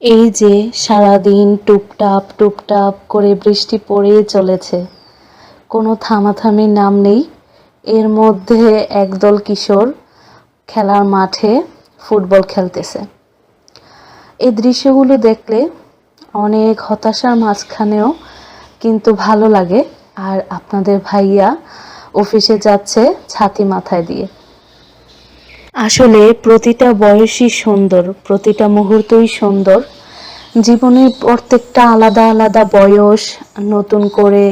এই যে সারাদিন টুপটাপ টুপটাপ করে বৃষ্টি পড়েই চলেছে, কোনো থামাথামির নাম নেই। এর মধ্যে একদল কিশোর খেলার মাঠে ফুটবল খেলতেছে। এই দৃশ্যগুলো দেখলে অনেক হতাশার মাঝখানেও কিন্তু ভালো লাগে। আর আপনাদের ভাইয়া অফিসে যাচ্ছে ছাতি মাথায় দিয়ে। আসলে প্রতিটা বয়সই সুন্দর, প্রতিটা মুহূর্তই সুন্দর। জীবনের প্রত্যেকটা আলাদা আলাদা বয়স, নতুন করে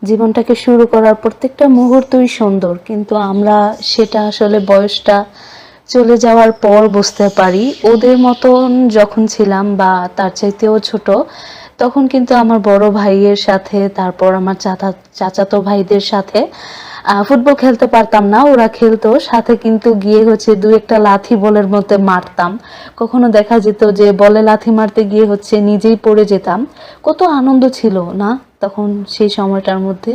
জীবনটাকে শুরু করার প্রত্যেকটা মুহূর্তই সুন্দর, কিন্তু আমরা সেটা আসলে বয়সটা চলে যাওয়ার পর বুঝতে পারি। ওদের মতন যখন ছিলাম বা তার চাইতেও ছোট, তখন কিন্তু আমার বড় ভাইয়ের সাথে, তারপর আমার চাচাতো ভাইদের সাথে ফুটবল খেলতে পারতাম না, ওরা খেলতো সাথে, কিন্তু গিয়ে হচ্ছে দু একটা লাথি বলের মধ্যে মারতাম। কখনো দেখা যেত যে বলে লাথি মারতে গিয়ে হচ্ছে নিজেই পড়ে যেতাম। কত আনন্দ ছিল না তখন সেই সময়টার মধ্যে।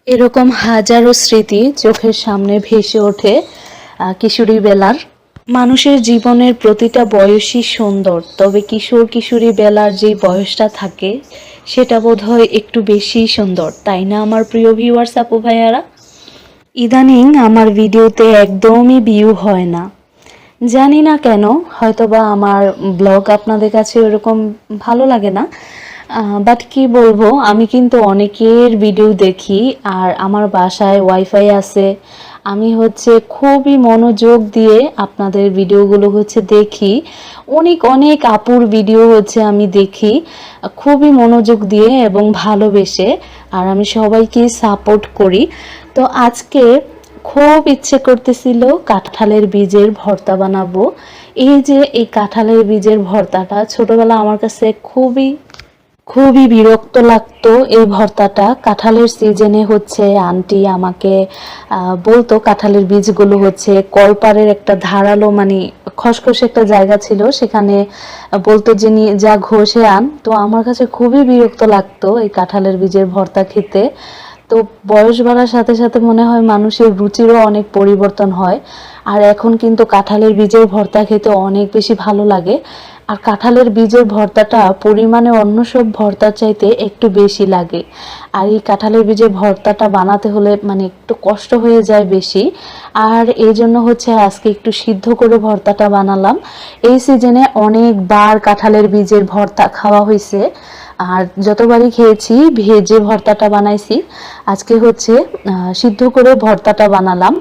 এরকম হাজারো স্মৃতি চোখের সামনে ভেসে ওঠে কিশোরী বেলার। মানুষের জীবনের প্রতিটা বয়সই সুন্দর, তবে কিশোর কিশোরী বেলার যে বয়সটা থাকে সেটা বোধহয় একটু বেশি সুন্দর, তাই না আমার প্রিয় ভিউয়ার্স আপু ভাইয়ারা? ইদানিং আমার ভিডিওতে একদমই ভিউ হয় না, জানি না কেন। হয়তোবা আমার ব্লগ আপনাদের কাছে ওরকম ভালো লাগে না, বাট কি বলবো, আমি কিন্তু অনেকের ভিডিও দেখি আর আমার বাসায় ওয়াইফাই আছে। আমি হচ্ছে খুবই মনোযোগ দিয়ে আপনাদের ভিডিওগুলো হচ্ছে দেখি। অনেক অনেক আপুর ভিডিও হচ্ছে আমি দেখি খুবই মনোযোগ দিয়ে এবং ভালোবেসে, আর আমি সবাইকে সাপোর্ট করি। তো আজকে খুব ইচ্ছে করতেছিল কাঁঠালের বীজের ভর্তা বানাবো। এই যে এই কাঁঠালের বীজের ভর্তাটা ছোটবেলা আমার কাছে খুবই খুবই বিরক্ত লাগতো। এই ভর্তাটা কাঁঠালের সিজনে হচ্ছে আন্টি আমাকে বলতো, কাঁঠালের বীজগুলো হচ্ছে কলপাড়ের একটা ধারালো মানে খসখসে একটা জায়গা ছিল, সেখানে বলতো যে নিয়ে যা ঘষে আন। তো আমার কাছে খুবই বিরক্ত লাগতো এই কাঁঠালের বীজের ভর্তা খেতে। তো বয়স বাড়ার সাথে সাথে মনে হয় মানুষের রুচিরও অনেক পরিবর্তন হয়। আর এখন কিন্তু কাঁঠালের বীজের ভর্তা খেতে অনেক বেশি ভালো লাগে। আর কাঁঠালের বীজের ভর্তাটা পরিমাণে অন্য সব ভর্তার চাইতে একটু বেশি লাগে। আর এই কাঁঠালের বীজের ভর্তাটা বানাতে হলে মানে একটু কষ্ট হয়ে যায় বেশি। আর এই জন্য হচ্ছে আজকে একটু সিদ্ধ করে ভর্তাটা বানালাম। এই সিজনে অনেকবার কাঁঠালের বীজের ভর্তা খাওয়া হয়েছে, আর যতবারই খেয়েছি ভেজে ভর্তাটা বানাইছি। আজকে হচ্ছে সিদ্ধ করে ভর্তাটা বানালাম।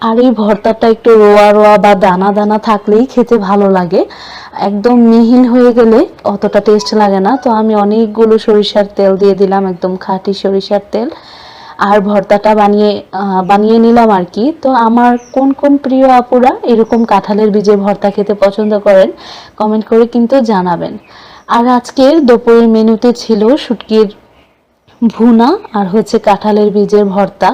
আর এই ভর্তাটা একটু রোয়া রোয়া বা দানা দানা থাকলেই খেতে ভালো লাগে, একদম মিহিন হয়ে গেলে অতটা টেস্ট লাগে না। তো আমি অনেকগুলো সরিষার তেল দিয়ে দিলাম, একদম খাঁটি সরিষার তেল, আর ভর্তাটা বানিয়ে নিলাম আর কি। তো আমার কোন কোন প্রিয় আপুরা এরকম কাঁঠালের বীজের ভর্তা খেতে পছন্দ করেন কমেন্ট করে কিন্তু জানাবেন। আর আজকের দুপুরের মেনুতে ছিল শুটকির ভুনা আর হচ্ছে কাঁঠালের বীজের ভর্তা,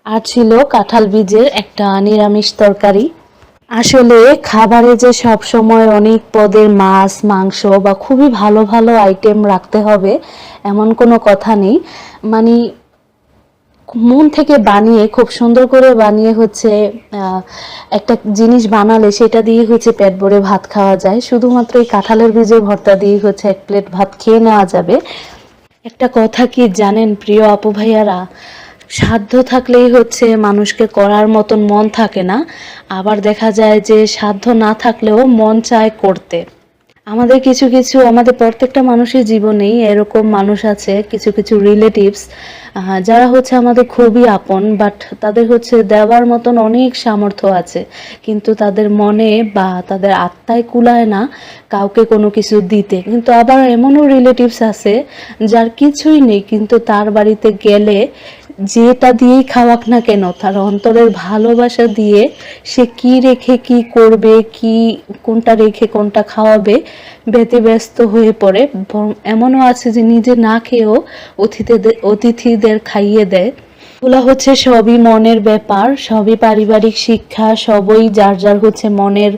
আর ছিল কাঁঠাল বীজের একটা নিরামিষ তরকারি। আসলে খাবারে যে সব সময় অনেক পদের মাছ মাংস বা খুবই ভালো ভালো আইটেম রাখতে হবে এমন কোনো কথা নেই। মানে মন থেকে বানিয়ে খুব সুন্দর করে বানিয়ে হচ্ছে একটা জিনিস বানালে সেটা দিয়ে হচ্ছে পেট ভরে ভাত খাওয়া যায়। শুধুমাত্র এই কাঁঠালের বীজের ভর্তা দিয়ে হচ্ছে এক প্লেট ভাত খেয়ে নেওয়া যাবে। একটা কথা কি জানেন প্রিয় আপু ভাইয়ারা, সাধ্য থাকলেই হচ্ছে মানুষকে করার মতন মন থাকে না, আবার দেখা যায় যে সাধ্য না থাকলেও মন চায় করতে। আমাদের কিছু কিছু আমাদের প্রত্যেকটা মানুষের জীবনেই এরকম মানুষ আছে, কিছু কিছু রিলেটিভস যারা হচ্ছে আমাদের খুবই আপন, বাট তাদের হচ্ছে দেওয়ার মতন অনেক সামর্থ্য আছে, কিন্তু তাদের মনে বা তাদের আত্মায় কুলায় না কাউকে কোনো কিছু দিতে। কিন্তু আবার এমনও রিলেটিভস আছে যার কিছুই নেই, কিন্তু তার বাড়িতে গেলে যেটা দিয়েই খাওয়াক না কেন তার অন্তরের ভালোবাসা দিয়ে সে কি রেখে কি করবে, কি কোনটা রেখে কোনটা খাওয়াবে ব্যতিব্যস্ত হয়ে পড়ে। এমনও আছে যে নিজে না খেয়েও অতিথিদের খাইয়ে দেয়। এগুলো হচ্ছে সবই মনের ব্যাপার, সবই পারিবারিক শিক্ষা, সবই যার যার হচ্ছে মনের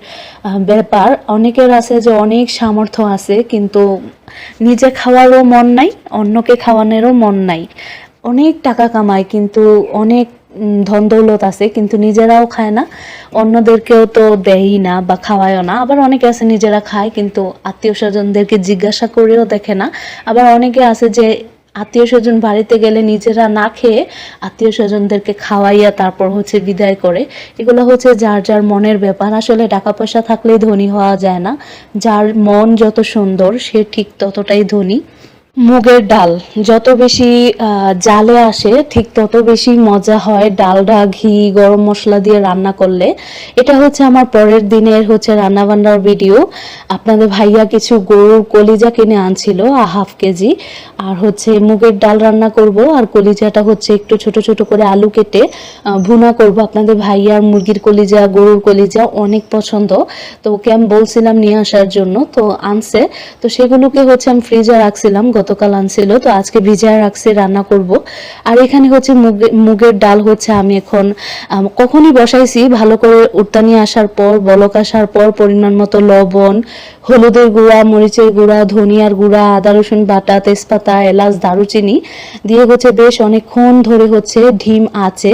ব্যাপার। অনেকের আছে যে অনেক সামর্থ্য আছে কিন্তু নিজে খাওয়ারও মন নাই, অন্যকে খাওয়ানোরও মন নাই। অনেক টাকা কামায় কিন্তু অনেক ধন দৌলত আছে কিন্তু নিজেরাও খায় না, অন্যদেরকেও তো দেয়ই না বা খাওয়ায়ও না। আবার অনেকে আছে নিজেরা খায় কিন্তু আত্মীয় স্বজনদেরকে জিজ্ঞাসা করেও দেখে না। আবার অনেকে আছে যে আত্মীয় স্বজন বাড়িতে গেলে নিজেরা না খেয়ে আত্মীয় স্বজনদেরকে খাওয়াইয়া তারপর হচ্ছে বিদায় করে। এগুলো হচ্ছে যার যার মনের ব্যাপার। আসলে টাকা পয়সা থাকলেই ধনী হওয়া যায় না, যার মন যত সুন্দর সে ঠিক ততটাই ধনী। মুগের ডাল যত বেশি জালে আসে ঠিক তত বেশি মজা হয় ডালটা ঘি গরম মশলা দিয়ে রান্না করলে। এটা হচ্ছে আমার পরের দিনের হচ্ছে রান্না বান্নার ভিডিও। আপনাদের ভাইয়া কিছু গরুর কলিজা কিনে আনছিল 1/2 কেজি, আর হচ্ছে মুগের ডাল রান্না করব, আর কলিজাটা হচ্ছে একটু ছোট ছোট করে আলু কেটে ভুনা করব। আপনাদের ভাইয়ার মুরগির কলিজা গরুর কলিজা অনেক পছন্দ, তো ওকে আমি বলছিলাম নিয়ে আসার জন্য, তো আনছে। তো সেগুলোকে হচ্ছে আমি ফ্রিজে রাখছিলাম, গতকাল আনছিল, তো আজকে ভিজায় রাখছি, রান্না করব। আর এখানে হচ্ছে মুগের ডাল হচ্ছে আমি এখন কখনই বসাইছি, ভালো করে উত্তানি আসার পর বলক আসার পর পরিমাণ মতো লবণ, হলুদের গুঁড়া, মরিচের গুঁড়া, ধনিয়ার গুঁড়া, আদা রসুন বাটা, তেজপাতা, এলাচ, দারুচিনি দিয়ে হচ্ছে বেশ অনেকক্ষণ ধরে হচ্ছে ঢিম আঁচে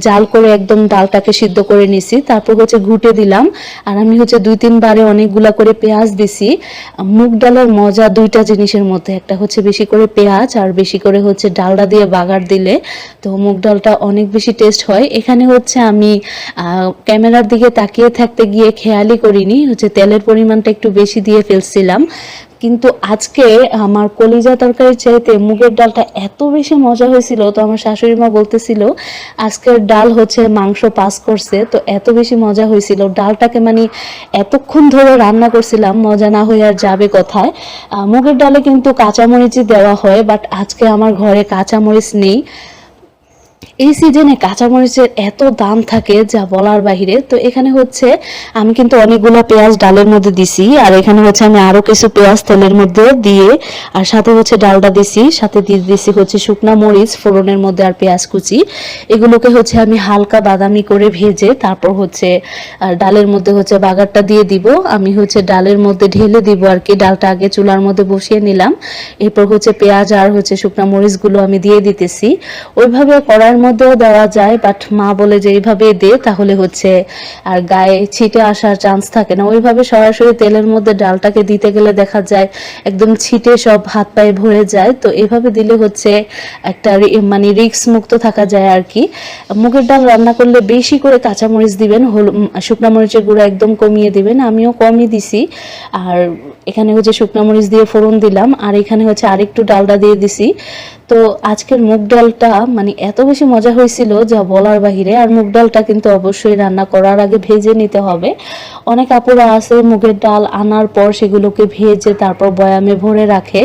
জাল করে একদম ডালটাকে সিদ্ধ করে নিছি। তারপর হচ্ছে ঘুটে দিলাম, আর আমি হচ্ছে 2-3 বারে অনেকগুলা করে পেঁয়াজ দিছি। মুগ ডালের মজা দুইটা জিনিসের মধ্যে, একটা হচ্ছে বেশি করে পেঁয়াজ আর বেশি করে হচ্ছে ডালটা দিয়ে বাগার দিলে তো মুগ ডালটা অনেক বেশি টেস্ট হয়। এখানে হচ্ছে আমি ক্যামেরার দিকে তাকিয়ে থাকতে গিয়ে খেয়ালই করিনি হচ্ছে তেলের পরিমাণটা একটু বেশি দিয়ে ফেলছিলাম। কিন্তু আজকে আমার কলিজা তরকারির চাইতে মুগের ডালটা এত বেশি মজা হয়েছিল, তো আমার শাশুড়ি মা বলতেছিল আজকের ডাল হচ্ছে মাংস পাস করছে, তো এত বেশি মজা হয়েছিল। ডালটাকে মানে এতক্ষণ ধরে রান্না করছিলাম, মজা না হয়ে আর যাবে কোথায়। মুগের ডালে কিন্তু কাঁচামরিচই দেওয়া হয়, বাট আজকে আমার ঘরে কাঁচামরিচ নেই। এই সিজনে কাঁচামরিচের এত দাম থাকে যা বলার বাহিরে। তো এখানে হচ্ছে আমি কিন্তু অনেকগুলো পেঁয়াজ ডালের মধ্যে দিছি, আর এখানে হচ্ছে আমি আরো কিছু পেঁয়াজ তেলের মধ্যে দিয়ে আর সাথে হচ্ছে ডালটা দিছি, সাথে দিয়ে দিছি হচ্ছে শুকনা মরিচ ফোড়নের মধ্যে আর পেঁয়াজ কুচি। এগুলোকে হচ্ছে আমি হালকা বাদামি করে ভেজে তারপর হচ্ছে ডালের মধ্যে হচ্ছে বাগারটা দিয়ে দিব। আমি হচ্ছে ডালের মধ্যে ঢেলে দিব আর কি, ডালটা আগে চুলার মধ্যে বসিয়ে নিলাম, এরপর হচ্ছে পেঁয়াজ আর হচ্ছে শুকনা মরিচগুলো আমি দিয়ে দিতেছি। ওইভাবে করার মধ্যেও দেওয়া যায়, বাট মা বলে যে এইভাবে দে তাহলে হচ্ছে আর গায়ে ছিটে আসার চান্স থাকে না। ওইভাবে সরাসরি তেলের মধ্যে ডালটাকে দিতে গেলে দেখা যায় একদম ছিটে সব হাত পায়ে ভরে যায়, তো এভাবে দিলে হচ্ছে একটা মানে রিস্ক মুক্ত থাকা যায় আর কি। মুগের ডাল রান্না করলে বেশি করে কাঁচামরিচ দিবেন, শুকনা মরিচের গুঁড়া একদম কমিয়ে দিবেন, আমিও কমই দিছি। আর এখানে হচ্ছে শুকনা মরিচ দিয়ে ফোড়ন দিলাম, আর এখানে হচ্ছে আরেকটু ডালটা দিয়ে দিছি। তো আজকের মুগ ডালটা মানে এত বেশি মজা হয়েছিল যা বলার বাহিরে। আর মুগ ডালটা কিন্তু অবশ্যই রান্না করার আগে ভেজে নিতে হবে। অনেক আপুরা আছে মুগের ডাল আনার পর সেগুলোকে ভেজে তারপর বয়ামে ভরে রাখে,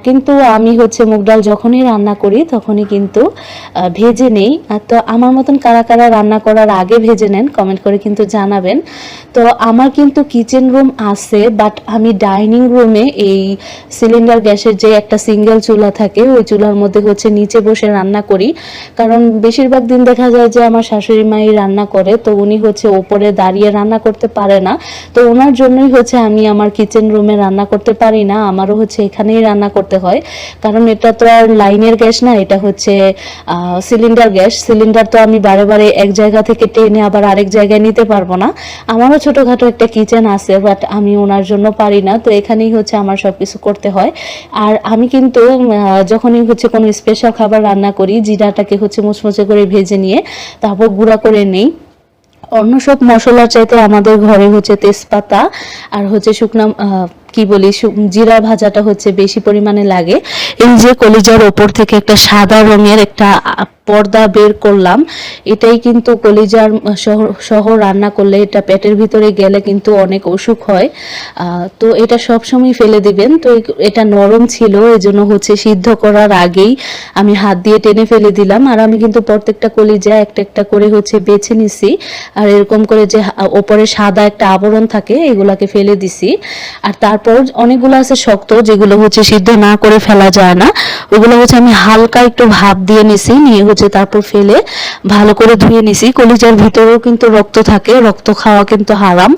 কিন্তু আমি হচ্ছে মুগ ডাল যখনই রান্না করি তখনই কিন্তু ভেজে নেই। তো আমার মতন কারা কারা রান্না করার আগে ভেজে নেন কমেন্ট করে কিন্তু জানাবেন। তো আমার কিন্তু কিচেন রুম আছে, বাট আমি ডাইনিং রুমে এই সিলিন্ডার গ্যাসের যে একটা সিঙ্গেল চুলা থাকে ওই চুলার মধ্যে হচ্ছে নিচে বসে রান্না করি, কারণ বেশিরভাগ দিন দেখা যায় যে আমার শাশুড়ি মাই রান্না করে, তো উনি হচ্ছে ওপরে দাঁড়িয়ে রান্না করতে পারে না, তো ওনার জন্যই হচ্ছে আমি আমার কিচেন রুমে রান্না করতে পারি না, আমারও হচ্ছে এখানেই রান্না করতে হয়। কারণ এটা তো আর লাইনের গ্যাস না, এটা হচ্ছে সিলিন্ডার গ্যাস। সিলিন্ডার তো আমি বারে বারে এক জায়গা থেকে টেনে আবার আরেক জায়গায় নিতে পারবো না। আমারও ছোটখাটো একটা কিচেন আছে, বাট আমি ওনার জন্য পারি না, তো এখানেই হচ্ছে আমার সবকিছু করতে হয়। আর আমি কিন্তু যখনই হচ্ছে কোনো স্পেশাল খাবার রান্না করি জিরাটাকে হচ্ছে মুচমুচে করে ভেজে নিয়ে তারপর গুঁড়া করে নেই। অন্য সব মশলার চাইতে আমাদের ঘরে হচ্ছে তেজপাতা আর হচ্ছে শুকনা কি বলি জিরা ভাজাটা হচ্ছে বেশি পরিমাণে লাগে। এই যে কলিজার ওপর থেকে একটা সাদা রঙের একটা পর্দা বের করলাম, এটাই কিন্তু কলিজার সহ রান্না করলে এটা পেটের ভিতরে গেলে কিন্তু অনেক অসুখ হয়, তো এটা সব সময় ফেলে দিবেন। তো এটা নরম ছিল এজন্য হচ্ছে সিদ্ধ করার আগেই আমি হাত দিয়ে টেনে ফেলে দিলাম। আর আমি কিন্তু প্রত্যেকটা কলিজা একটা একটা করে হচ্ছে বেছে নিছি, আর এরকম করে যে ওপরে সাদা একটা আবরণ থাকে এগুলাকে ফেলে দিছি। আর তারপর অনেকগুলো আছে শক্ত যেগুলো হচ্ছে সিদ্ধ না করে ফেলা যায় না, ওগুলো হচ্ছে আমি হালকা একটু ভাপ দিয়ে নিছি, নিয়ে হচ্ছে তারপর ফেলে ভালো করে ধুয়ে নিছি। কলিজার ভিতরেও কিন্তু রক্ত থাকে, রক্ত খাওয়া কিন্তু হারাম।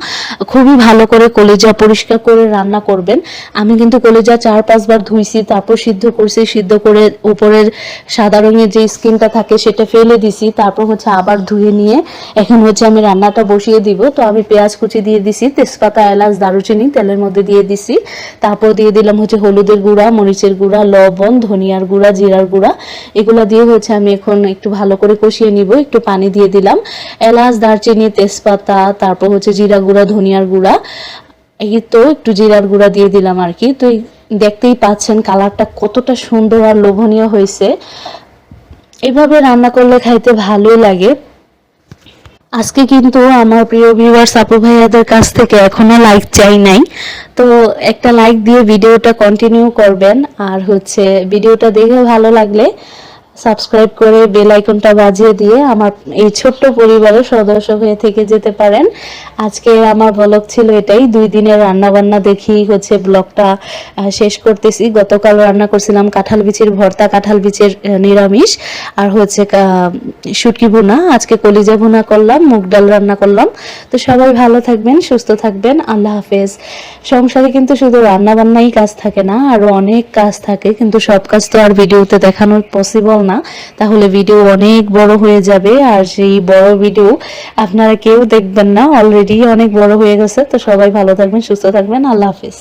খুবই ভালো করে কলিজা পরিষ্কার করে রান্না করবেন। আমি কিন্তু কলিজা 4-5 বার ধুইছি, তারপর সিদ্ধ করছি, সিদ্ধ করে উপরের সাদা রঙের যে স্কিনটা থাকে সেটা ফেলে দিছি, তারপর হচ্ছে আবার ধুয়ে নিয়ে এখন হচ্ছে আমি রান্নাটা বসিয়ে দিব। তো আমি পেঁয়াজ কুচি দিয়ে দিছি, তেজপাতা, এলাচ, দারুচিনি তেলের মধ্যে দিয়ে দিছি, তারপর দিয়ে দিলাম হচ্ছে হলুদের গুঁড়া, মরিচের গুঁড়া, লবণ, ধনিয়ার গুঁড়া, জিরার গুঁড়া, এগুলো দিয়ে হচ্ছে আমি এখন একটু ভালো করে কষিয়ে নিব। একটু পানি দিয়ে দিলাম, এলাচ, দারচিনি, তেজপাতা, তারপর হচ্ছে জিরা গুঁড়া, ধনিয়ার গুঁড়া, এই তো একটু জিরার গুঁড়া দিয়ে দিলাম আর কি। তো দেখতেই পাচ্ছেন কালারটা কতটা সুন্দর আর লোভনীয় হয়েছে। এভাবে রান্না করলে খাইতে ভালোই লাগে। আজকে কিন্তু আমার প্রিয় ভিউয়ার্স আপু ভাইয়াদের কাছ থেকে এখনো লাইক চাই নাই, তো একটা লাইক দিয়ে ভিডিওটা কন্টিনিউ করবেন। আর হচ্ছে ভিডিওটা দেখে ভালো লাগলে সাবস্ক্রাইব করে বেল আইকনটা বাজিয়ে দিয়ে আমার এই ছোট্ট পরিবারের সদস্য হয়ে থেকে যেতে পারেন। আজকে আমার ব্লগ ছিল এটাই, 2 দিনের রান্না বান্না দেখি হচ্ছে ব্লগটা শেষ করতেছি। গতকাল রান্না করছিলাম কাঁঠাল বিচির ভর্তা, কাঁঠাল বিচির নিরামিষ, আর হচ্ছে শুটকি ভুনা, আজকে কলিজা ভুনা করলাম, মুগ ডাল রান্না করলাম। তো সবাই ভালো থাকবেন, সুস্থ থাকবেন, আল্লাহ হাফেজ। সংসারে কিন্তু শুধু রান্না বান্নাই কাজ থাকে না, আরো অনেক কাজ থাকে, কিন্তু সব কাজ তো আর ভিডিওতে দেখানো পসিবল না, তাহলে ভিডিও অনেক বড় হয়ে যাবে, আর সেই বড় ভিডিও আপনারা কেউ দেখবেন না, অলরেডি অনেক বড় হয়ে গেছে। তো সবাই ভালো থাকবেন, সুস্থ থাকবেন, আল্লাহ হাফেজ।